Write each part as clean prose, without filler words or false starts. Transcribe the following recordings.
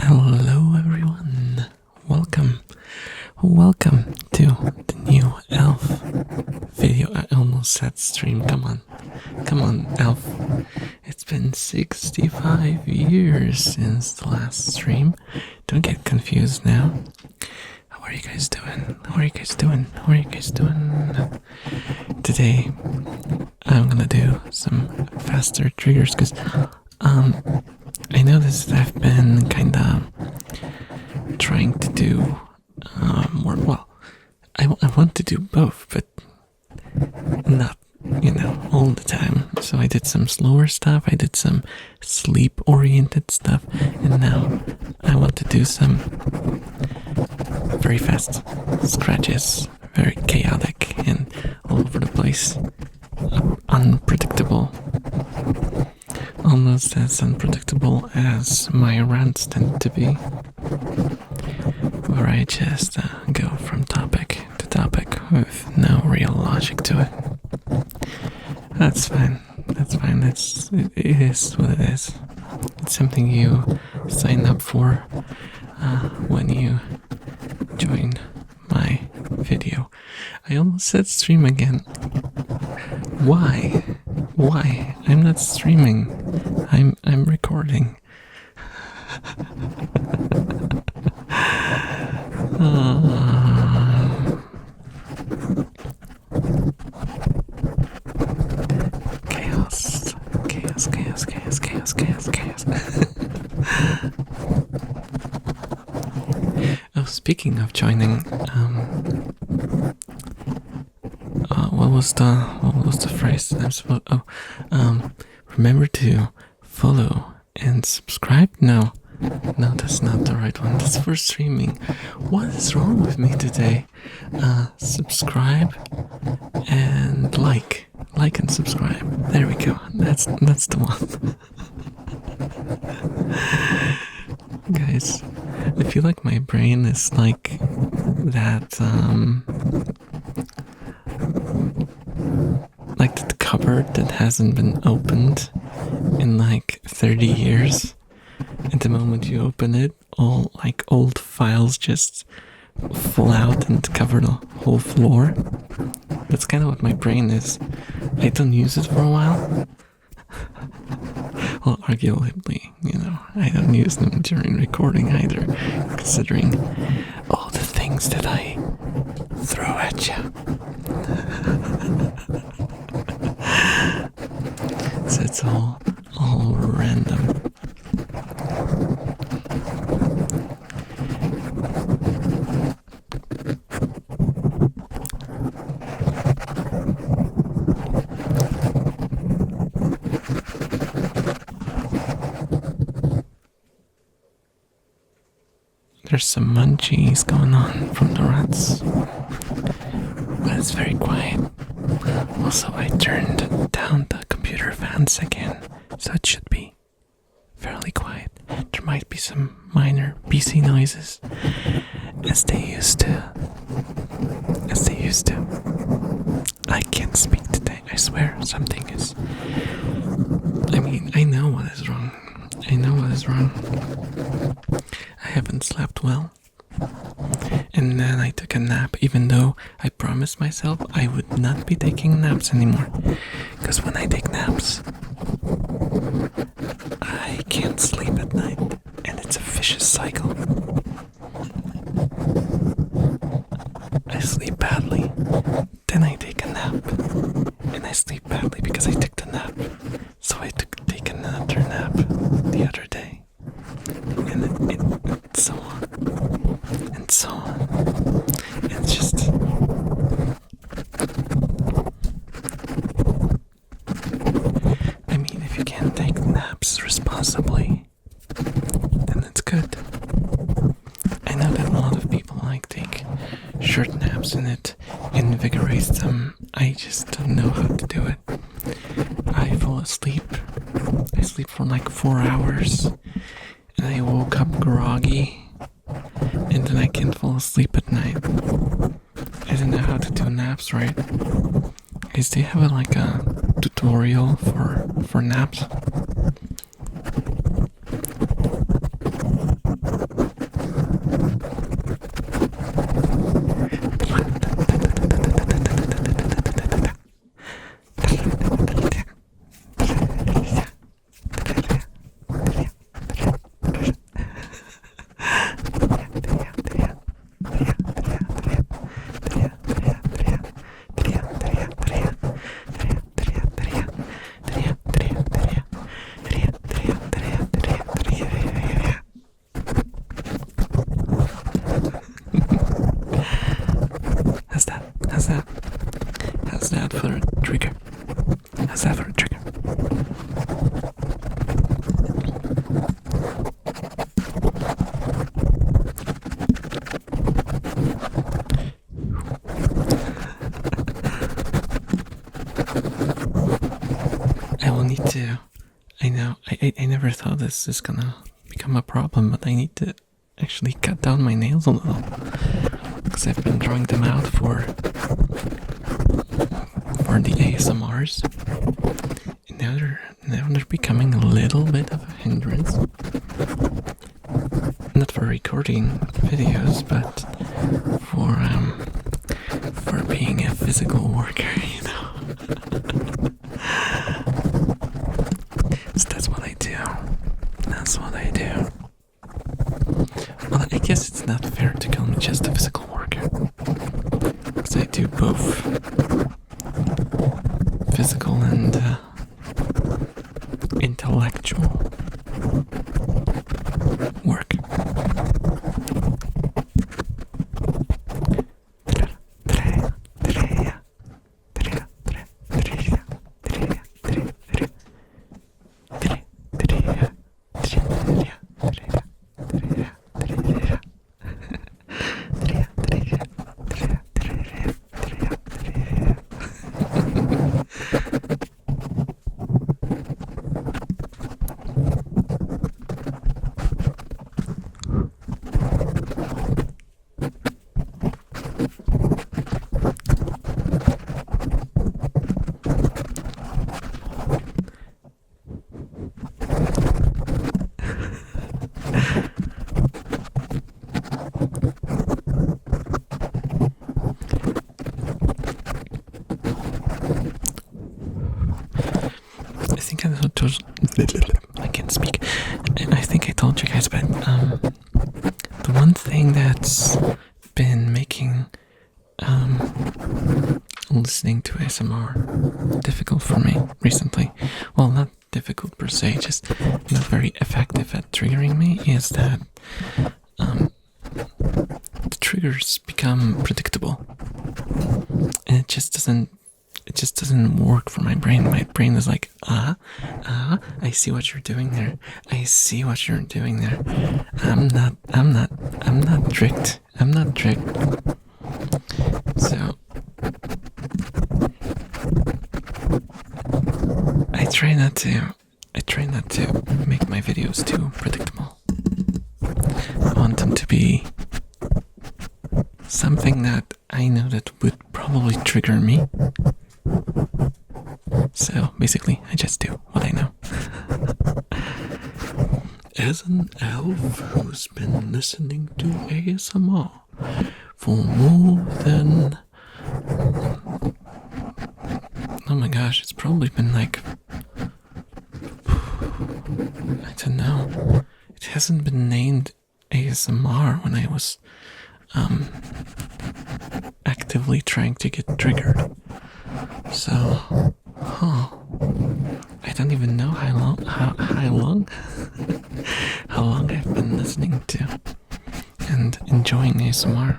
Hello everyone, welcome to the new Elf video. I almost said stream. Come on Elf. It's been 65 years since the last stream. Don't get confused now. How are you guys doing? Today I'm gonna do some faster triggers because I noticed I've been kinda trying to do more. Well, I want to do both, but not, all the time. So I did some slower stuff, I did some sleep-oriented stuff, and now I want to do some very fast scratches, very chaotic and all over the place, unpredictable. Almost as unpredictable as my rants tend to be, where I just go from topic to topic with no real logic to it. That's fine. It is what it is. It's something you sign up for when you join my video. I almost said stream again. Why? I'm not streaming. I'm recording. Chaos. Oh, speaking of joining, what was the phrase I'm supposed? Remember to follow and subscribe. No, that's not the right one. That's for streaming. What is wrong with me today? Subscribe and like and subscribe. There we go. That's the one. Guys, I feel like my brain is like that. Like the cupboard that hasn't been opened in like 30 years. At the moment you open it, all like old files just fall out and cover the whole floor. That's kind of what my brain is. I don't use it for a while. Well, arguably, I don't use them during recording either, considering all the things that I throw at you. So it's all random. There's some munchies going on from the rats, but it's very quiet. Also, I turned down the computer fans again, so it should be fairly quiet. There might be some minor PC noises, as they used to. I can't speak today, I swear. Something is... I know what is wrong. I haven't slept well. And then I took a nap, even though I promised myself I would not be taking naps anymore. Because when I take naps, I can't sleep at night. And it's a vicious cycle. I sleep badly, then I take a nap. And I sleep badly because I took the nap. So I take another nap the other day. And it's so on. And so on. It's just... if you can't take naps responsibly, then it's good. I know that a lot of people take short naps and it invigorates them. I just don't know how to do it. I fall asleep. I sleep for like 4 hours. And I woke up groggy. And then I can't fall asleep at night. I don't know how to do naps right. Guys, do you have a tutorial for naps? I never thought this is gonna become a problem, but I need to actually cut down my nails a little. Because I've been drawing them out for the ASMRs. And now they're becoming a little bit of a hindrance. Not for recording videos, but for being a physical worker, you know. So that's what I do. That's what I do. Well, I guess it's not fair to call me just a physical worker. Because I do both physical and intellectual work. I can't speak. I think I told you guys, but the one thing that's been making listening to ASMR difficult for me recently, well, not difficult per se, just not very effective at triggering me, is that the triggers become predictable, and it just doesn't work for my brain. My brain is like, I see what you're doing there. I see what you're doing there. I'm not tricked. I'm not tricked. So I try not to make my videos too predictable. I want them to be something that I know that would probably trigger me. So basically, I just do what I know. As an elf who's been listening to ASMR for more than... oh my gosh, it's probably been like... I don't know. It hasn't been named ASMR when I was actively trying to get triggered. So, I don't even know how long I've been listening to and enjoying ASMR.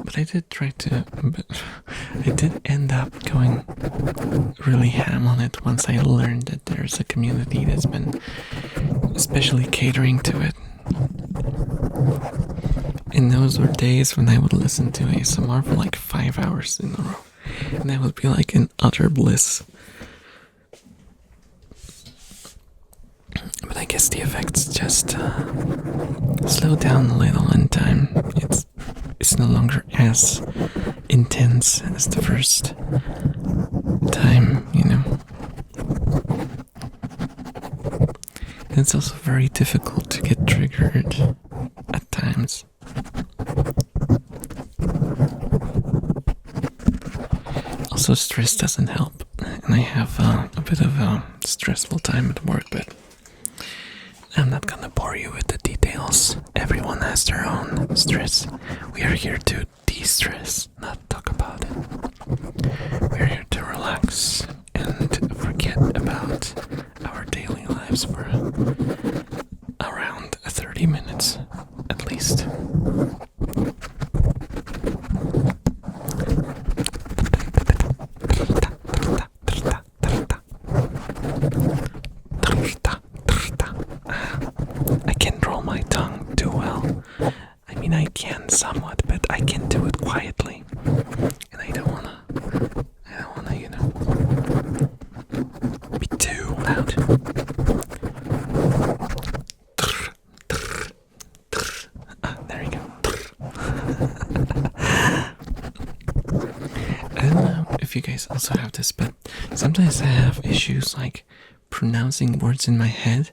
But I did try to, but I did end up going really ham on it once I learned that there's a community that's been especially catering to it. And those were days when I would listen to ASMR for like 5 hours in a row. And I would be like in utter bliss. But I guess the effects just slow down a little in time. It's no longer as intense as the first time, you know. And it's also very difficult to get triggered at times. Also, stress doesn't help, and I have a bit of a stressful time at work, but I'm not gonna bore you with the details. Everyone has their own stress. We are here to de-stress, not talk about it. We're here to relax and forget about our daily lives for around 30 minutes at least. I can't roll my tongue too well. I mean, I can somewhat, but I can do it quietly. And I don't wanna if you guys also have this, but sometimes I have issues like pronouncing words in my head.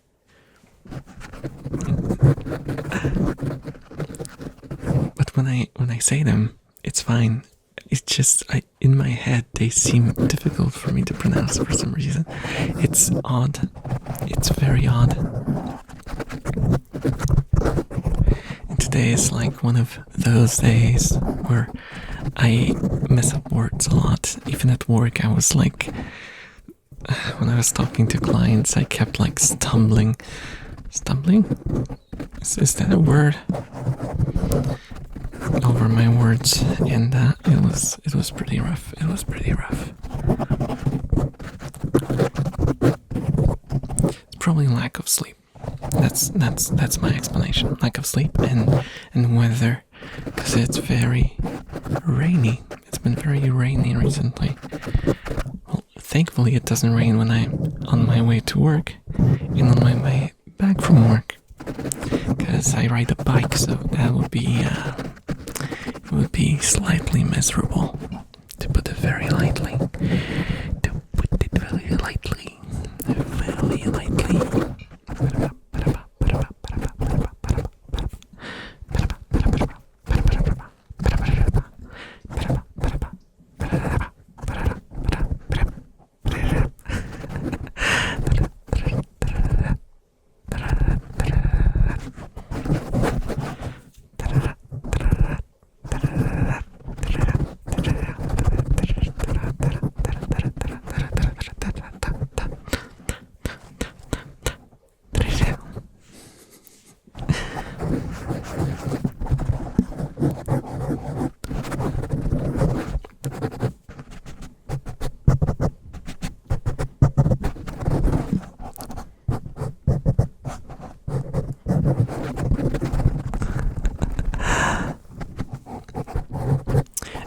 But when I say them, it's fine. It's just in my head they seem difficult for me to pronounce for some reason. It's odd. It's very odd. And today is like one of those days where I mess up words a lot. Even at work, I was like, when I was talking to clients, I kept like stumbling. Stumbling? Is that a word? Over my words, and it was pretty rough. It was pretty rough. It's probably lack of sleep. That's my explanation. Lack of sleep and weather, because it's very rainy. It's been very rainy recently. Well, thankfully it doesn't rain when I'm on my way to work and on my way back from work, because I ride a bike, so that would be it would be slightly miserable, to put it very lightly. To put it very lightly. Very lightly.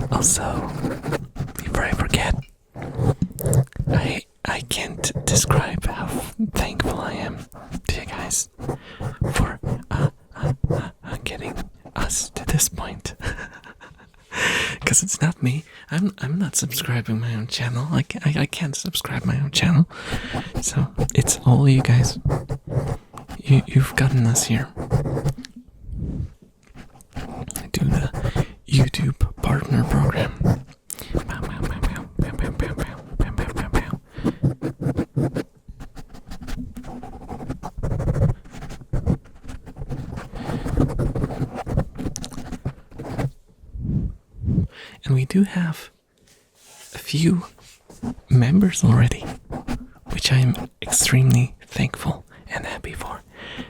Also, before I forget, I can't describe how thankful I am to you guys for getting us to this point. Because it's not me. I'm not subscribing my own channel. I can't subscribe my own channel. So it's all you guys. You've gotten us here. I do the YouTube partner program. And we do have a few members already, which I am extremely thankful and happy for,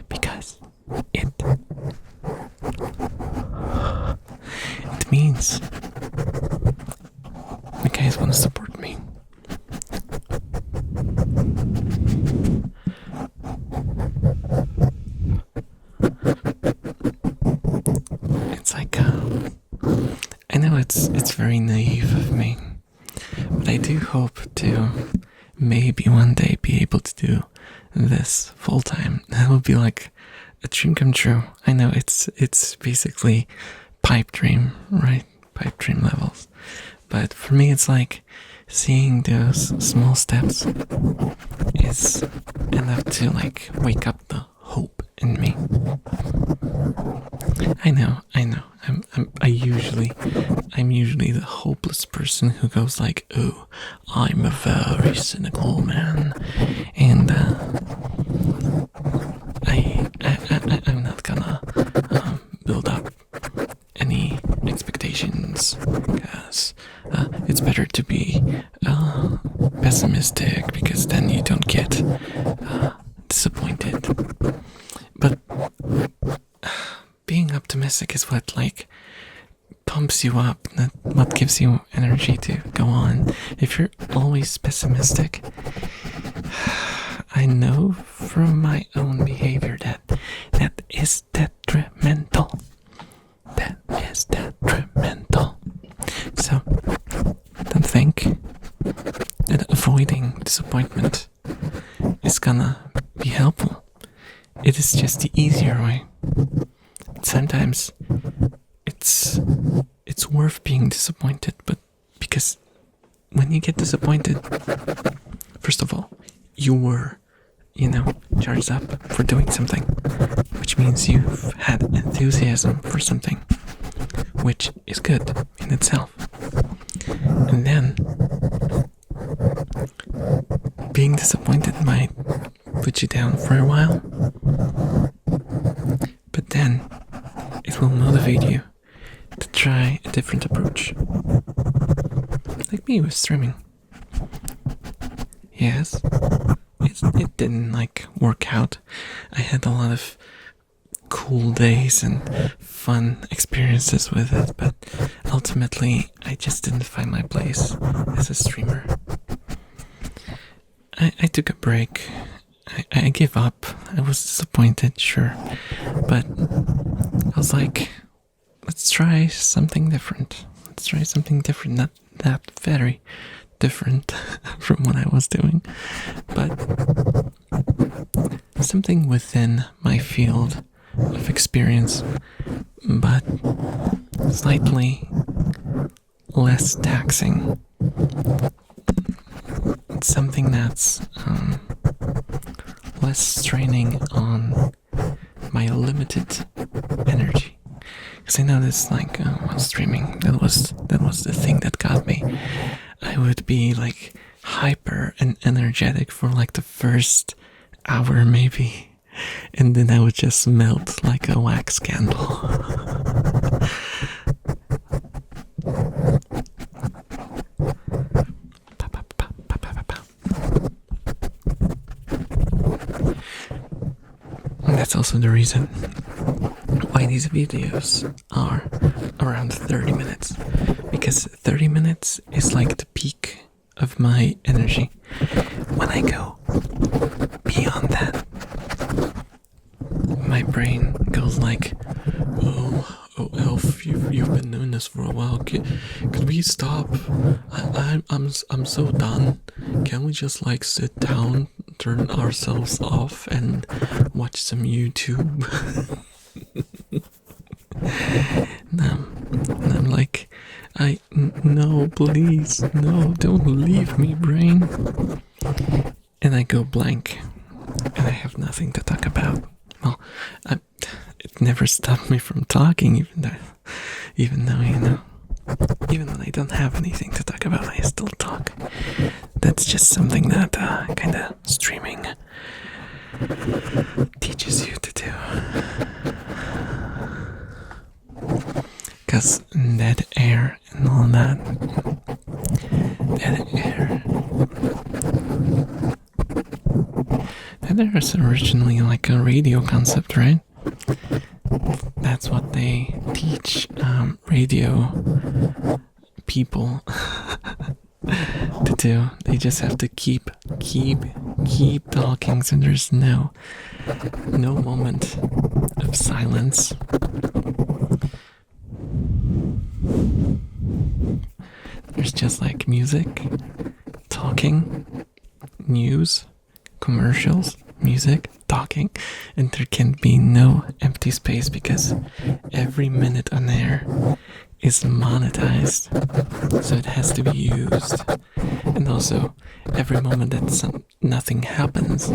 because it means you guys want to support me. It's like I know it's very naive of me, but I do hope to maybe one day be able to do this full time. That would be like a dream come true. I know it's basically pipe dream, right? Pipe dream levels. But for me, it's like seeing those small steps is enough to like wake up the hope in me. I know. I'm usually the hopeless person who goes like, "Oh, I'm a very cynical man," and I'm not gonna build up any expectations, because it's better to be pessimistic, because then you don't get disappointed. But being optimistic is what like pumps you up, what gives you energy to go on. If you're always pessimistic, I know from my own behavior that is detrimental. That is detrimental. So don't think that avoiding disappointment is gonna be helpful. It is just the easier way. Sometimes it's worth being disappointed, but because when you get disappointed, first of all, you were, charged up for doing something, which means you've had enthusiasm for something, which is good in itself. And then being disappointed might put you down for a while, but then it will motivate you to try a different approach. Like me with streaming. Yes, it didn't work out. I had a lot of cool days and fun experiences with it, but ultimately I just didn't find my place as a streamer. I took a break. I gave up. I was disappointed, sure, but I was like, let's try something different. Not that very different from what I was doing, but something within my field of experience, but slightly less taxing. It's something that's less straining on my limited energy. Because I noticed, while streaming, that was the thing that got me. I would be hyper and energetic for the first hour maybe, and then I would just melt like a wax candle. And that's also the reason why these videos are around 30 minutes, because 30 minutes is the peak of my energy. When I go beyond that, my brain goes oh Elf, you've been doing this for a while. Could we stop? I'm so done. Can we just sit down, turn ourselves off, and watch some YouTube? And I'm like, no, please, no, don't leave me, brain. And I go blank, and I have nothing to talk about. Well, it never stopped me from talking, even though, even when I don't have anything to talk about, I still talk. That's just something that kind of streaming teaches you to do. Because dead air and all that. Dead air. Dead air is originally a radio concept, right? That's what they teach radio people to do. They just have to keep talking, so there's no moment of silence. There's just music, talking, news, commercials, music, talking, and there can be no empty space because every minute on air is monetized, so it has to be used. And also, every moment that nothing happens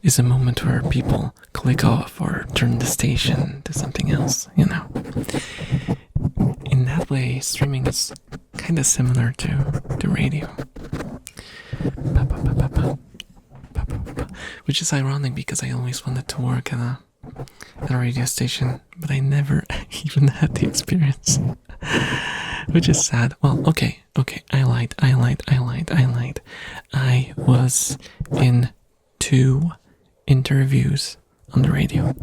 is a moment where people click off or turn the station to something else, In that way, streaming is kind of similar to radio. Which is ironic because I always wanted to work at a radio station, but I never even had the experience. Which is sad. Well, okay, I lied. I was in 2 interviews on the radio.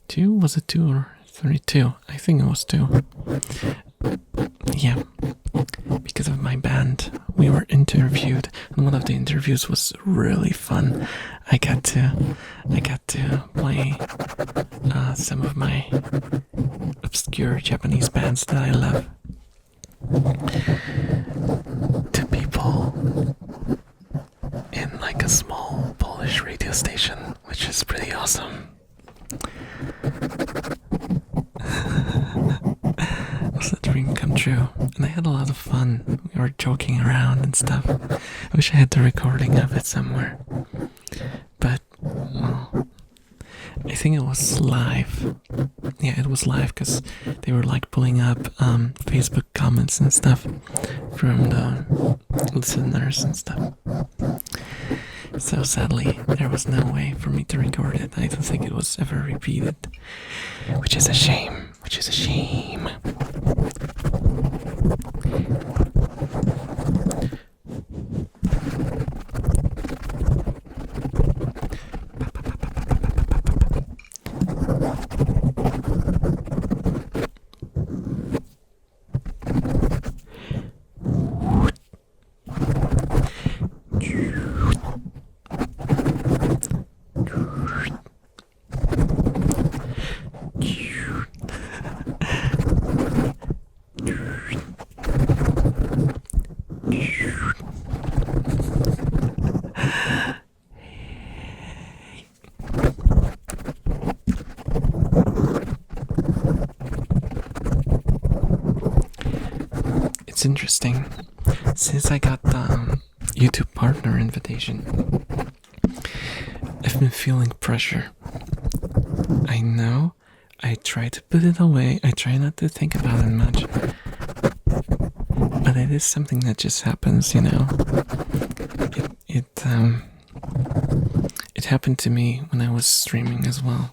2? Was it 2 or 32? I think it was 2. Yeah, because of my band, we were interviewed, and one of the interviews was really fun. I got to play some of my obscure Japanese bands that I love to people in a small Polish radio station, which is pretty awesome. It was a dream come true, and I had a lot of fun. We were joking around and stuff. I wish I had the recording of it somewhere. But, well, I think it was live. Yeah, it was live because they were like pulling up Facebook comments and stuff from the listeners and stuff. So sadly, there was no way for me to record it. I don't think it was ever repeated, which is a shame. It's interesting. Since I got the YouTube partner invitation, I've been feeling pressure. I know. I try to put it away. I try not to think about it much. But it is something that just happens, you know. It happened to me when I was streaming as well.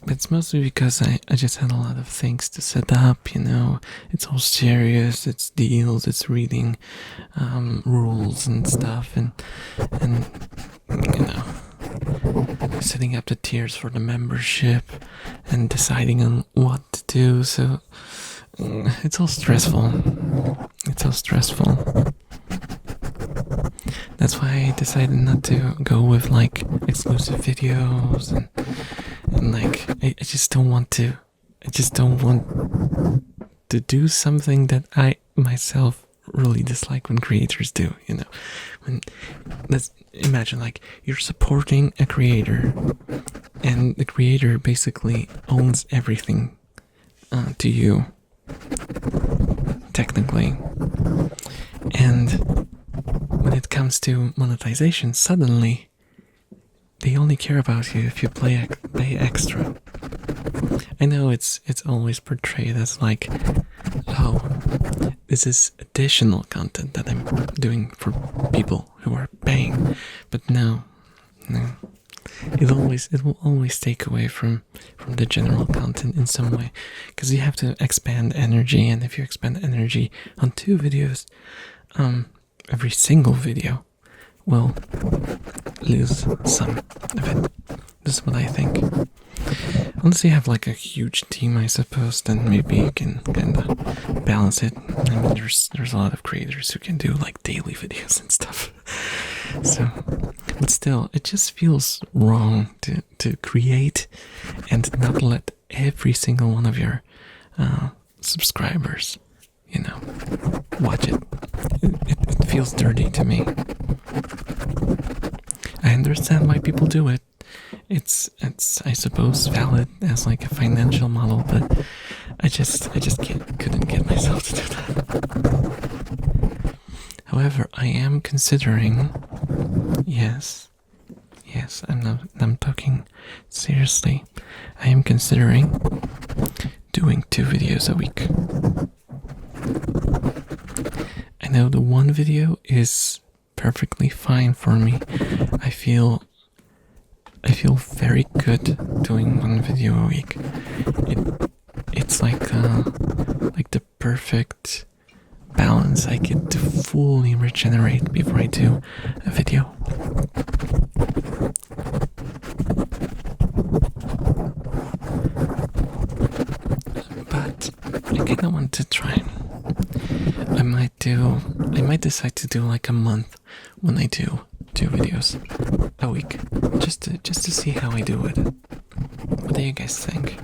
It's mostly because I just had a lot of things to set up, you know. It's all serious, it's deals, it's reading rules and stuff, and you know, setting up the tiers for the membership and deciding on what to do. So it's all stressful. That's why I decided not to go with like exclusive videos and like I just don't want to do something that I myself really dislike when creators do, you know. Let's imagine like you're supporting a creator and the creator basically owns everything to you, technically. And when it comes to monetization, suddenly they only care about you if you pay extra. I know it's always portrayed as like, oh, this is additional content that I'm doing for people who are paying. But no. It will always take away from the general content in some way, because you have to expand energy, and if you expand energy on 2 videos, every single video will lose some of it. This is what I think. Unless you have like a huge team, I suppose, then maybe you can kind of balance it. I mean, there's a lot of creators who can do like daily videos and stuff. So, but still, it just feels wrong to create and not let every single one of your subscribers, you know, watch it. It feels dirty to me. I understand why people do it. It's I suppose valid as like a financial model, but I just couldn't get myself to do that. However, I am considering, yes, I'm talking seriously. I am considering doing 2 videos a week. I know the 1 video is perfectly fine for me. I feel very good doing 1 video a week. It's like the perfect balance. I get to fully regenerate before I do a video. But I kind of want to try. I might decide to do like a month when I do 2 videos a week, just to see how I do with it. What do you guys think?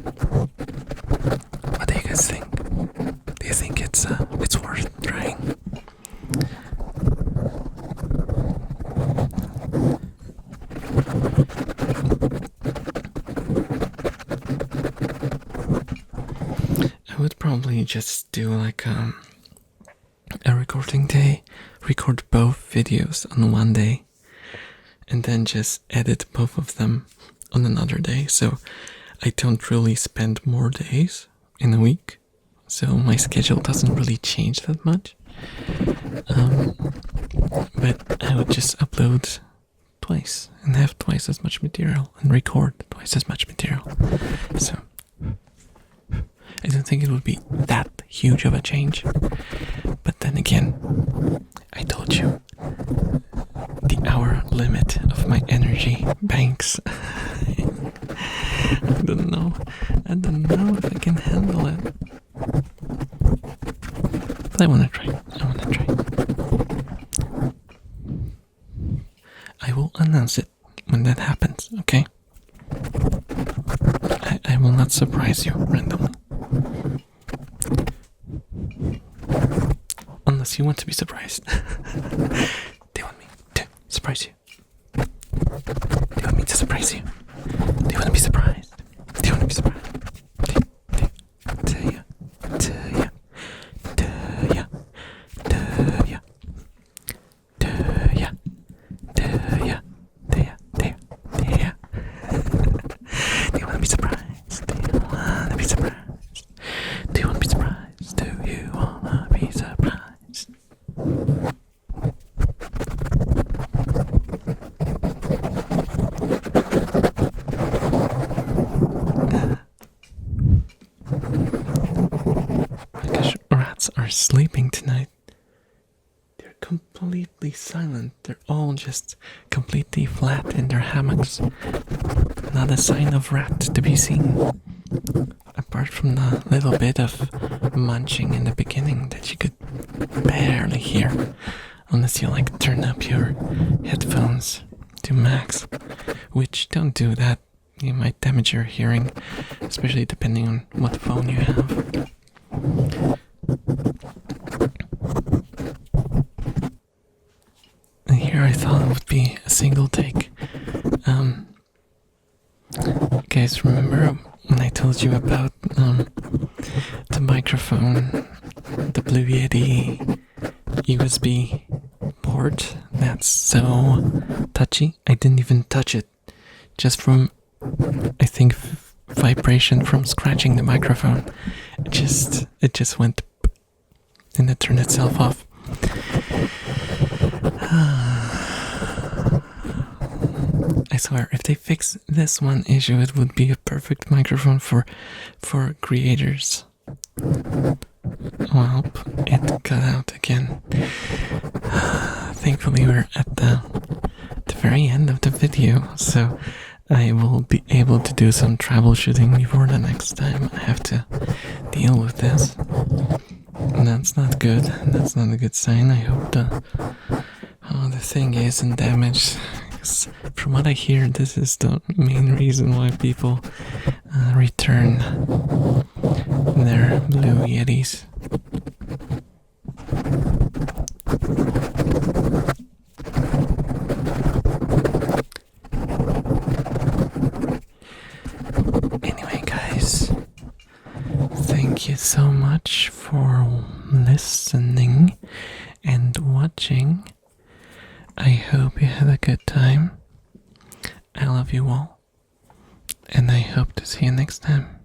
Do you think it's worth trying? probably just do like a recording day, record both videos on one day, and then just edit both of them on another day. So I don't really spend more days in a week, so my schedule doesn't really change that much. But I would just upload twice and have twice as much material and record twice as much material. So I don't think it would be that huge of a change. But then again, I told you, the hour limit of my energy banks. I don't know if I can handle it. But I wanna try. I will announce it when that happens, okay? I will not surprise you randomly. Unless you want to be surprised. Do you want me to surprise you? Do you want me to surprise you? Do you want to be surprised? Do you want to be surprised? Are sleeping tonight. They're completely silent. They're all just completely flat in their hammocks. Not a sign of rat to be seen. Apart from the little bit of munching in the beginning that you could barely hear. Unless you like turn up your headphones to max. Which, don't do that. You might damage your hearing. Especially depending on what phone you have. And here I thought it would be a single take. Guys, remember when I told you about the microphone, the Blue Yeti USB port that's so touchy? I didn't even touch it. Just from, I think, vibration from scratching the microphone. It just went and it turned itself off. I swear, if they fix this one issue, it would be a perfect microphone for creators. Well, it cut out again. Thankfully, we're at the very end of the video, so I will be able to do some troubleshooting before the next time I have to deal with this. And that's not good. That's not a good sign. I hope the thing isn't damaged. Because from what I hear, this is the main reason why people return their Blue Yetis. Anyway, guys, thank you so much for listening and watching. I hope you had a good time. I love you all, and I hope to see you next time.